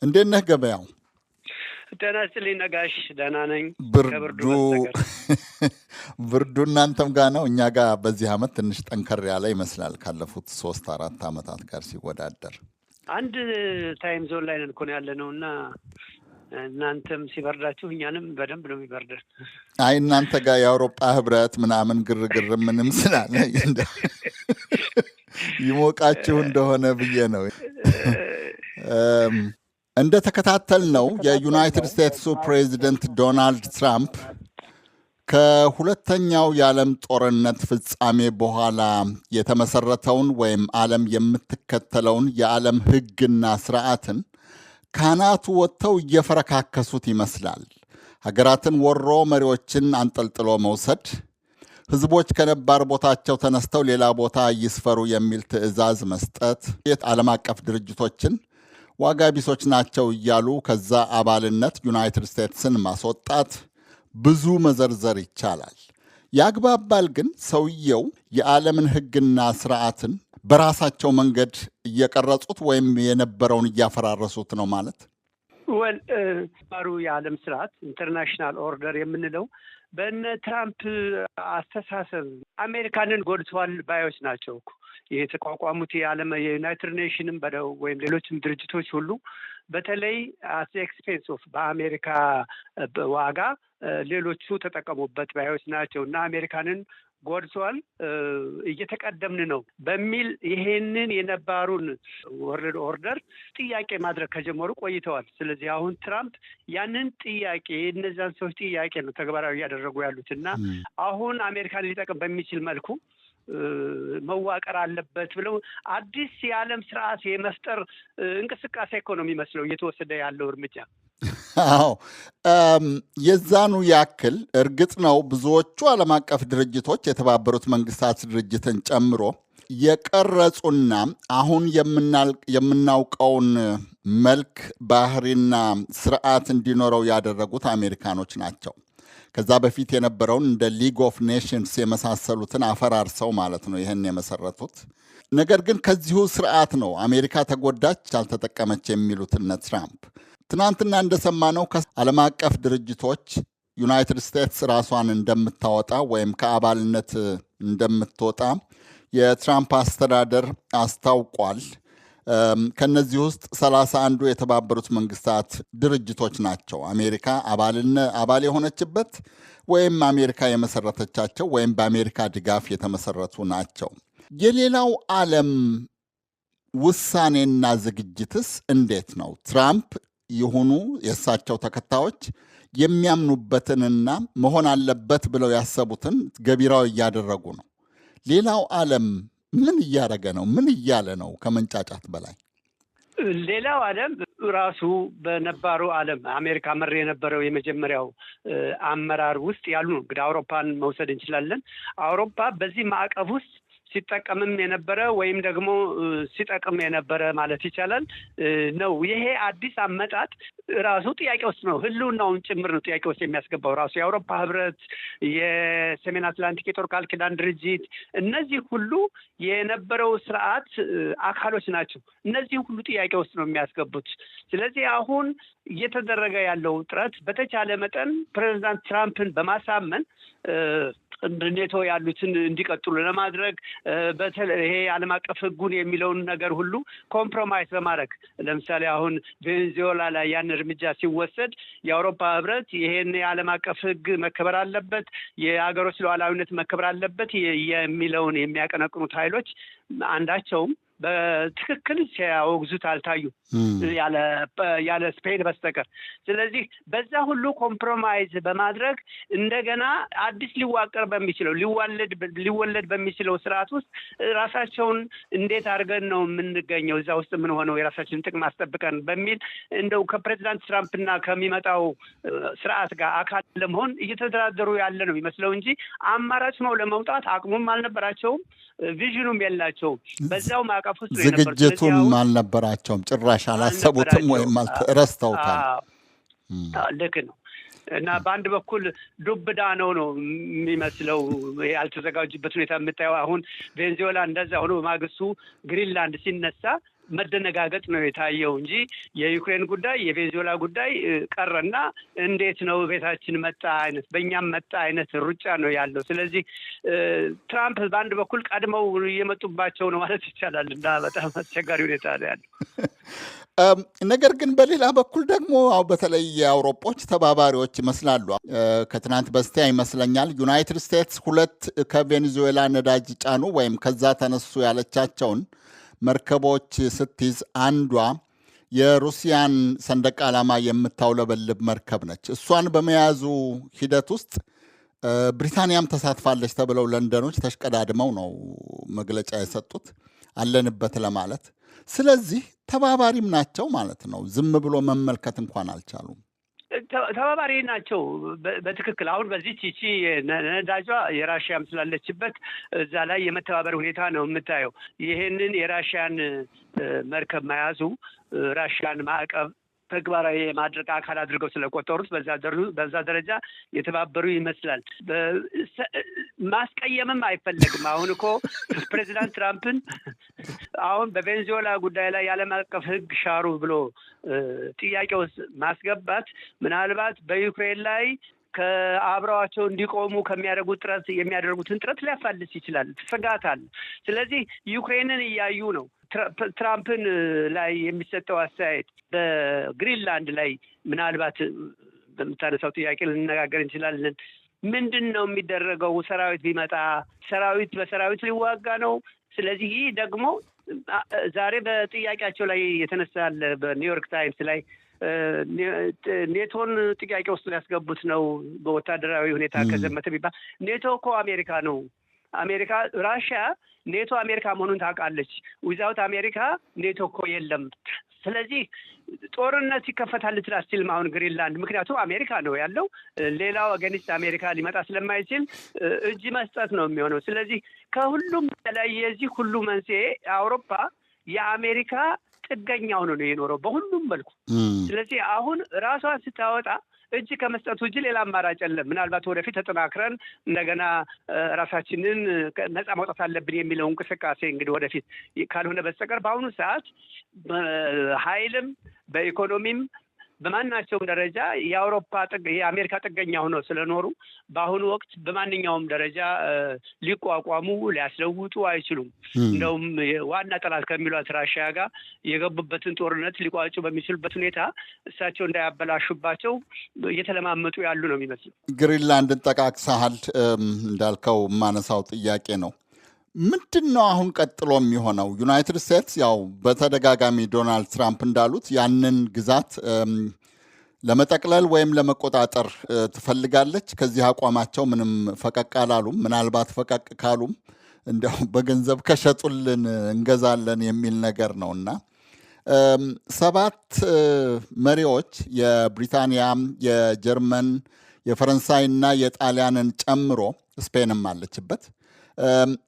እንዴት ነህ ገበያው? ደህና ስልኝ ነጋሽ፣ ደህና ነኝ። ብርዱ እናንተም ጋር ነው? እኛ ጋር በዚህ ዓመት ትንሽ ጠንከር ያለ ይመስላል ካለፉት 3-4 ዓመታት ጋር ሲወዳደር። አንድ ታይም ዞን ላይ ነን እኮ ነው ያለ ነው እና እናንተም ሲበርዳችሁ እኛንም በደንብ ነው የሚበርደን። አይ እናንተ ጋር የአውሮፓ ህብረት ምናምን ግርግር ምንም ስላለ ይሞቃችሁ እንደሆነ ብዬ ነው። እንደ ተከታተል ነው የዩናይትድ ስቴትሱ ፕሬዚደንት ዶናልድ ትራምፕ ከሁለተኛው የዓለም ጦርነት ፍጻሜ በኋላ የተመሰረተውን ወይም ዓለም የምትከተለውን የዓለም ሕግና ስርዓትን ካናቱ ወጥተው እየፈረካከሱት ይመስላል። ሀገራትን ወሮ መሪዎችን አንጠልጥሎ መውሰድ፣ ህዝቦች ከነባር ቦታቸው ተነስተው ሌላ ቦታ ይስፈሩ የሚል ትዕዛዝ መስጠት፣ ዓለም አቀፍ ድርጅቶችን ዋጋ ቢሶች ናቸው እያሉ ከዛ አባልነት ዩናይትድ ስቴትስን ማስወጣት፣ ብዙ መዘርዘር ይቻላል። ያግባባል ግን ሰውየው የዓለምን ሕግና ስርዓትን በራሳቸው መንገድ እየቀረጹት ወይም የነበረውን እያፈራረሱት ነው ማለት ባሩ የዓለም ስርዓት ኢንተርናሽናል ኦርደር የምንለው በእነ ትራምፕ አስተሳሰብ አሜሪካንን ጎድተዋል ባዮች ናቸው እኮ የተቋቋሙት የዓለም የዩናይትድ ኔሽንም በደው ወይም ሌሎችም ድርጅቶች ሁሉ በተለይ አት ኤክስፔንስ ኦፍ በአሜሪካ ዋጋ ሌሎቹ ተጠቀሙበት ባዮች ናቸው እና አሜሪካንን ጎድቷል፣ እየተቀደምን ነው በሚል ይሄንን የነባሩን ወርልድ ኦርደር ጥያቄ ማድረግ ከጀመሩ ቆይተዋል። ስለዚህ አሁን ትራምፕ ያንን ጥያቄ እነዛን ሰዎች ጥያቄ ነው ተግባራዊ እያደረጉ ያሉት እና አሁን አሜሪካን ሊጠቅም በሚችል መልኩ መዋቀር አለበት ብለው አዲስ የዓለም ስርዓት የመፍጠር እንቅስቃሴ እኮ ነው የሚመስለው እየተወሰደ ያለው እርምጃ። አዎ የዛኑ ያክል እርግጥ ነው ብዙዎቹ ዓለም አቀፍ ድርጅቶች የተባበሩት መንግስታት ድርጅትን ጨምሮ የቀረጹና አሁን የምናውቀውን መልክ ባህሪና ስርዓት እንዲኖረው ያደረጉት አሜሪካኖች ናቸው። ከዛ በፊት የነበረውን እንደ ሊግ ኦፍ ኔሽንስ የመሳሰሉትን አፈራርሰው ማለት ነው ይህን የመሰረቱት። ነገር ግን ከዚሁ ስርዓት ነው አሜሪካ ተጎዳች፣ አልተጠቀመች የሚሉት እነ ትራምፕ። ትናንትና እንደሰማነው ከዓለም አቀፍ ድርጅቶች ዩናይትድ ስቴትስ ራሷን እንደምታወጣ ወይም ከአባልነት እንደምትወጣ የትራምፕ አስተዳደር አስታውቋል። ከነዚህ ውስጥ 31 የተባበሩት መንግስታት ድርጅቶች ናቸው አሜሪካ አባል የሆነችበት ወይም አሜሪካ የመሰረተቻቸው ወይም በአሜሪካ ድጋፍ የተመሰረቱ ናቸው። የሌላው ዓለም ውሳኔና ዝግጅትስ እንዴት ነው? ትራምፕ የሆኑ የእሳቸው ተከታዮች የሚያምኑበትንና መሆን አለበት ብለው ያሰቡትን ገቢራዊ እያደረጉ ነው። ሌላው ዓለም ምን እያደረገ ነው? ምን እያለ ነው? ከመንጫጫት በላይ ሌላው ዓለም ራሱ በነባሩ ዓለም አሜሪካ መር የነበረው የመጀመሪያው አመራር ውስጥ ያሉ ነው። እንግዲህ አውሮፓን መውሰድ እንችላለን። አውሮፓ በዚህ ማዕቀፍ ውስጥ ሲጠቀምም የነበረ ወይም ደግሞ ሲጠቅም የነበረ ማለት ይቻላል ነው። ይሄ አዲስ አመጣጥ ራሱ ጥያቄ ውስጥ ነው፣ ህልውናውን ጭምር ነው ጥያቄ ውስጥ የሚያስገባው። ራሱ የአውሮፓ ህብረት፣ የሰሜን አትላንቲክ የጦር ቃል ኪዳን ድርጅት፣ እነዚህ ሁሉ የነበረው ስርዓት አካሎች ናቸው። እነዚህ ሁሉ ጥያቄ ውስጥ ነው የሚያስገቡት። ስለዚህ አሁን እየተደረገ ያለው ጥረት በተቻለ መጠን ፕሬዚዳንት ትራምፕን በማሳመን ኔቶ ያሉትን እንዲቀጥሉ ለማድረግ በተለይ ይሄ ዓለም አቀፍ ህጉን የሚለውን ነገር ሁሉ ኮምፕሮማይዝ በማድረግ ለምሳሌ አሁን ቬኔዙዌላ ላይ ያን እርምጃ ሲወሰድ የአውሮፓ ህብረት ይሄን የዓለም አቀፍ ህግ መከበር አለበት፣ የሀገሮች ሉዓላዊነት መከበር አለበት የሚለውን የሚያቀነቅኑት ኃይሎች አንዳቸውም በትክክል ሲያወግዙት አልታዩ ያለ ስፔን በስተቀር። ስለዚህ በዛ ሁሉ ኮምፕሮማይዝ በማድረግ እንደገና አዲስ ሊዋቀር በሚችለው ሊወለድ በሚችለው ስርዓት ውስጥ ራሳቸውን እንዴት አድርገን ነው የምንገኘው እዛ ውስጥ ምን ሆነው የራሳችንን ጥቅም አስጠብቀን በሚል እንደው ከፕሬዚዳንት ትራምፕና ከሚመጣው ስርዓት ጋር አካል ለመሆን እየተደራደሩ ያለ ነው የሚመስለው እንጂ አማራጭ ነው ለመውጣት አቅሙም አልነበራቸውም፣ ቪዥኑም የላቸውም። በዛው ማዕቀፍ ውስጥ ዝግጅቱም አልነበራቸውም፣ ጭራሽ አላሰቡትም ወይም ረስተውታል። ልክ ነው። እና በአንድ በኩል ዱብዳ ነው የሚመስለው ያልተዘጋጁበት ሁኔታ የምታየው። አሁን ቬኔዙዌላ እንደዛ ሆኖ በማግስቱ ግሪንላንድ ሲነሳ መደነጋገጥ ነው የታየው እንጂ የዩክሬን ጉዳይ የቬኔዙዌላ ጉዳይ ቀረና እንዴት ነው ቤታችን መጣ አይነት በእኛም መጣ አይነት ሩጫ ነው ያለው። ስለዚህ ትራምፕ በአንድ በኩል ቀድመው እየመጡባቸው ነው ማለት ይቻላል እና በጣም አስቸጋሪ ሁኔታ ነው ያለው። ነገር ግን በሌላ በኩል ደግሞ በተለይ የአውሮጶች ተባባሪዎች ይመስላሉ። ከትናንት በስቲያ ይመስለኛል ዩናይትድ ስቴትስ 2 ከቬኔዙዌላ ነዳጅ ጫኑ ወይም ከዛ ተነሱ ያለቻቸውን መርከቦች ስትይዝ አንዷ የሩሲያን ሰንደቅ ዓላማ የምታውለበልብ መርከብ ነች። እሷን በመያዙ ሂደት ውስጥ ብሪታንያም ተሳትፋለች ተብለው ለንደኖች ተሽቀዳድመው ነው መግለጫ የሰጡት አለንበት ለማለት። ስለዚህ ተባባሪም ናቸው ማለት ነው። ዝም ብሎ መመልከት እንኳን አልቻሉም። ተባባሪ ናቸው በትክክል። አሁን በዚህ ቺቺ ነዳጇ የራሽያም ስላለችበት እዛ ላይ የመተባበር ሁኔታ ነው የምታየው። ይሄንን የራሽያን መርከብ መያዙ ራሽያን ማዕቀብ ተግባራዊ የማድረግ አካል አድርገው ስለቆጠሩት በዛ ደረጃ የተባበሩ ይመስላል። ማስቀየምም አይፈለግም። አሁን እኮ ፕሬዚዳንት ትራምፕን አሁን በቬኔዙዌላ ጉዳይ ላይ የዓለም አቀፍ ሕግ ሻሩ ብሎ ጥያቄ ውስጥ ማስገባት ምናልባት በዩክሬን ላይ ከአብረዋቸው እንዲቆሙ የሚያደርጉትን ጥረት ሊያፋልስ ይችላል። ስጋት አለ። ስለዚህ ዩክሬንን እያዩ ነው። ትራምፕን ላይ የሚሰጠው አስተያየት በግሪንላንድ ላይ ምናልባት በምታነሳው ጥያቄ ልንነጋገር እንችላለን። ምንድን ነው የሚደረገው? ሰራዊት ቢመጣ ሰራዊት በሰራዊት ሊዋጋ ነው። ስለዚህ ይህ ደግሞ ዛሬ በጥያቄያቸው ላይ የተነሳል በኒውዮርክ ታይምስ ላይ ኔቶን ጥያቄ ውስጥ ሊያስገቡት ነው። በወታደራዊ ሁኔታ ከዘመተ ቢባል ኔቶ እኮ አሜሪካ ነው። አሜሪካ ራሽያ ኔቶ አሜሪካ መሆኑን ታውቃለች። ዊዛውት አሜሪካ ኔቶ እኮ የለም። ስለዚህ ጦርነት ይከፈታል ልትል አትችልም አሁን ግሪንላንድ። ምክንያቱም አሜሪካ ነው ያለው። ሌላው አገኒስት አሜሪካ ሊመጣ ስለማይችል እጅ መስጠት ነው የሚሆነው። ስለዚህ ከሁሉም በላይ የዚህ ሁሉ መንስኤ አውሮፓ የአሜሪካ ጥገኛ ሆኖ ነው የኖረው በሁሉም መልኩ። ስለዚህ አሁን ራሷን ስታወጣ እጅ ከመስጠቱ እጅ ሌላ አማራጭ የለም። ምናልባት ወደፊት ተጠናክረን እንደገና ራሳችንን ነፃ ማውጣት አለብን የሚለው እንቅስቃሴ እንግዲህ ወደፊት ካልሆነ በስተቀር በአሁኑ ሰዓት በኃይልም በኢኮኖሚም በማናቸውም ደረጃ የአሜሪካ ጥገኛ ሆነው ስለኖሩ በአሁኑ ወቅት በማንኛውም ደረጃ ሊቋቋሙ ሊያስለውጡ አይችሉም። እንደውም ዋና ጠላት ከሚሏት ራሽያ ጋር የገቡበትን ጦርነት ሊቋጩ በሚችሉበት ሁኔታ እሳቸው እንዳያበላሹባቸው እየተለማመጡ ያሉ ነው የሚመስለው። ግሪንላንድን ጠቃቅሰሃል። እንዳልከው የማነሳው ጥያቄ ነው። ምንድን ነው አሁን ቀጥሎ የሚሆነው? ዩናይትድ ስቴትስ ያው በተደጋጋሚ ዶናልድ ትራምፕ እንዳሉት ያንን ግዛት ለመጠቅለል ወይም ለመቆጣጠር ትፈልጋለች። ከዚህ አቋማቸው ምንም ፈቀቅ አላሉም። ምናልባት ፈቀቅ ካሉም እንዲያው በገንዘብ ከሸጡልን እንገዛለን የሚል ነገር ነው እና 7 መሪዎች የብሪታንያ፣ የጀርመን፣ የፈረንሳይና የጣሊያንን ጨምሮ ስፔንም አለችበት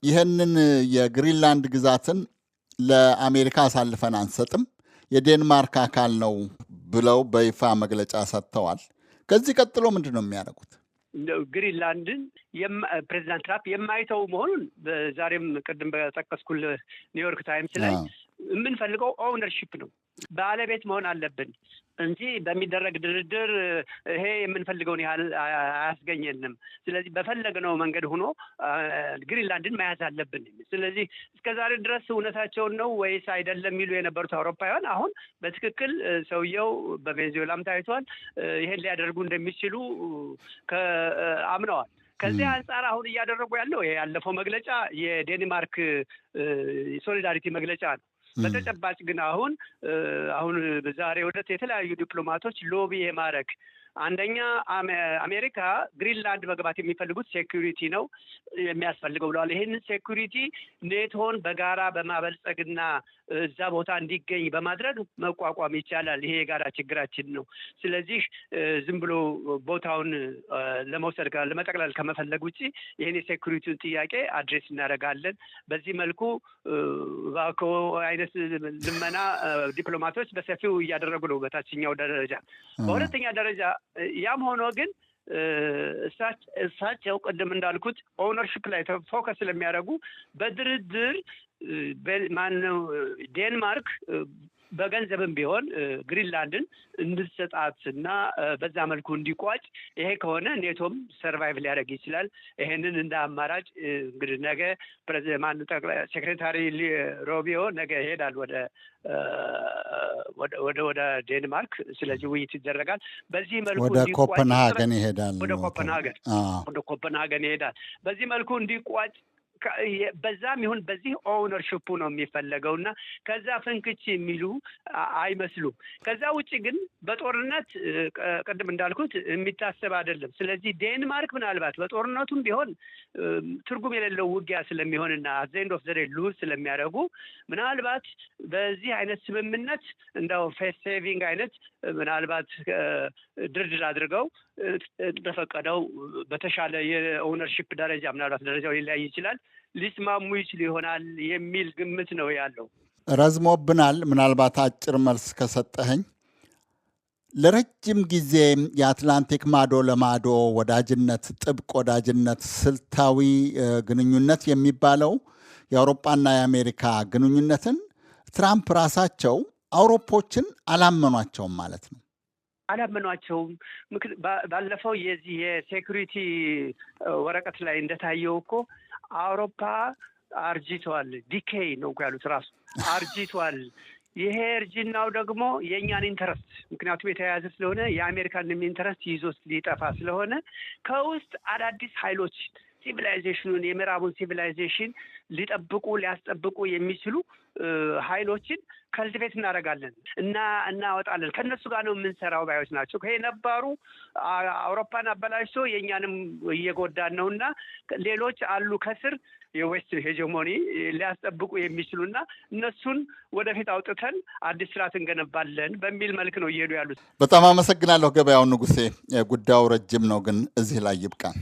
ይህንን የግሪንላንድ ግዛትን ለአሜሪካ አሳልፈን አንሰጥም፣ የዴንማርክ አካል ነው ብለው በይፋ መግለጫ ሰጥተዋል። ከዚህ ቀጥሎ ምንድን ነው የሚያደርጉት? ግሪንላንድን ፕሬዚዳንት ትራምፕ የማይተው መሆኑን ዛሬም ቅድም በጠቀስኩል ኒውዮርክ ታይምስ ላይ የምንፈልገው ኦውነርሺፕ ነው። ባለቤት መሆን አለብን እንጂ በሚደረግ ድርድር ይሄ የምንፈልገውን ያህል አያስገኘንም። ስለዚህ በፈለግነው መንገድ ሆኖ ግሪንላንድን መያዝ አለብን። ስለዚህ እስከዛሬ ድረስ እውነታቸውን ነው ወይስ አይደለም የሚሉ የነበሩት አውሮፓውያን አሁን በትክክል ሰውየው በቬኔዙዌላም ታይቷል ይሄን ሊያደርጉ እንደሚችሉ አምነዋል። ከዚህ አንጻር አሁን እያደረጉ ያለው ይሄ ያለፈው መግለጫ የዴንማርክ ሶሊዳሪቲ መግለጫ ነው። በተጨባጭ ግን አሁን በዛሬው ዕለት የተለያዩ ዲፕሎማቶች ሎቢ የማድረግ አንደኛ አሜሪካ ግሪንላንድ መግባት የሚፈልጉት ሴኩሪቲ ነው የሚያስፈልገው ብለዋል። ይህንን ሴኩሪቲ ኔቶን በጋራ በማበልጸግና እዛ ቦታ እንዲገኝ በማድረግ መቋቋም ይቻላል። ይሄ የጋራ ችግራችን ነው። ስለዚህ ዝም ብሎ ቦታውን ለመውሰድ ለመጠቅለል ከመፈለግ ውጭ ይህን የሴኩሪቲውን ጥያቄ አድሬስ እናደርጋለን። በዚህ መልኩ ባኮ አይነት ልመና ዲፕሎማቶች በሰፊው እያደረጉ ነው በታችኛው ደረጃ። በሁለተኛ ደረጃ ያም ሆኖ ግን እሳቸው ቅድም እንዳልኩት ኦውነርሽፕ ላይ ፎከስ ስለሚያደርጉ በድርድር ማነው ዴንማርክ በገንዘብም ቢሆን ግሪንላንድን እንድትሰጣትና በዛ መልኩ እንዲቋጭ፣ ይሄ ከሆነ ኔቶም ሰርቫይቭ ሊያደርግ ይችላል። ይሄንን እንደ አማራጭ እንግዲህ ነገ ፕሬዚደንት ጠቅላይ ሴክሬታሪ ሮቢዮ ነገ ይሄዳል ወደ ዴንማርክ። ስለዚህ ውይይት ይደረጋል። በዚህ መልኩ ወደ ኮፐንሃገን ይሄዳል። ወደ ኮፐንሃገን ይሄዳል። በዚህ መልኩ እንዲቋጭ በዛም ይሁን በዚህ ኦውነርሽፑ ነው የሚፈለገው እና ከዛ ፍንክች የሚሉ አይመስሉም። ከዛ ውጭ ግን በጦርነት ቅድም እንዳልኩት የሚታሰብ አይደለም። ስለዚህ ዴንማርክ ምናልባት በጦርነቱም ቢሆን ትርጉም የሌለው ውጊያ ስለሚሆንና አት ዘ ኤንድ ኦፍ ዘ ዴይ ሉዝ ስለሚያደርጉ ምናልባት በዚህ አይነት ስምምነት እንደው ፌስ ሴቪንግ አይነት ምናልባት ድርድር አድርገው እንደፈቀደው በተሻለ የኦውነርሽፕ ደረጃ ምናልባት ደረጃው ሊለያይ ይችላል ሊስማሙ ይችል ይሆናል የሚል ግምት ነው ያለው። ረዝሞብናል። ምናልባት አጭር መልስ ከሰጠኸኝ ለረጅም ጊዜ የአትላንቲክ ማዶ ለማዶ ወዳጅነት፣ ጥብቅ ወዳጅነት፣ ስልታዊ ግንኙነት የሚባለው የአውሮፓና የአሜሪካ ግንኙነትን ትራምፕ ራሳቸው አውሮፖችን አላመኗቸውም ማለት ነው። አላመኗቸውም። ባለፈው የዚህ የሴኩሪቲ ወረቀት ላይ እንደታየው እኮ አውሮፓ አርጅቷል፣ ዲኬይ ነው እኮ ያሉት ራሱ አርጅቷል። ይሄ እርጅናው ደግሞ የእኛን ኢንተረስት ምክንያቱም የተያያዘ ስለሆነ የአሜሪካንም ኢንተረስት ይዞት ሊጠፋ ስለሆነ ከውስጥ አዳዲስ ኃይሎች ሲቪላይዜሽኑን የምዕራቡን ሲቪላይዜሽን ሊያስጠብቁ የሚችሉ ኃይሎችን ከልቲቬት እናደርጋለን እና እናወጣለን። ከእነሱ ጋር ነው የምንሰራው ባዮች ናቸው። ከነባሩ አውሮፓን አበላሽቶ የእኛንም እየጎዳን ነው እና ሌሎች አሉ ከስር የዌስት ሄጀሞኒ ሊያስጠብቁ የሚችሉና እነሱን ወደፊት አውጥተን አዲስ ስርዓት እንገነባለን በሚል መልክ ነው እየሄዱ ያሉት። በጣም አመሰግናለሁ ገበያው ንጉሴ። ጉዳዩ ረጅም ነው፣ ግን እዚህ ላይ ይብቃን።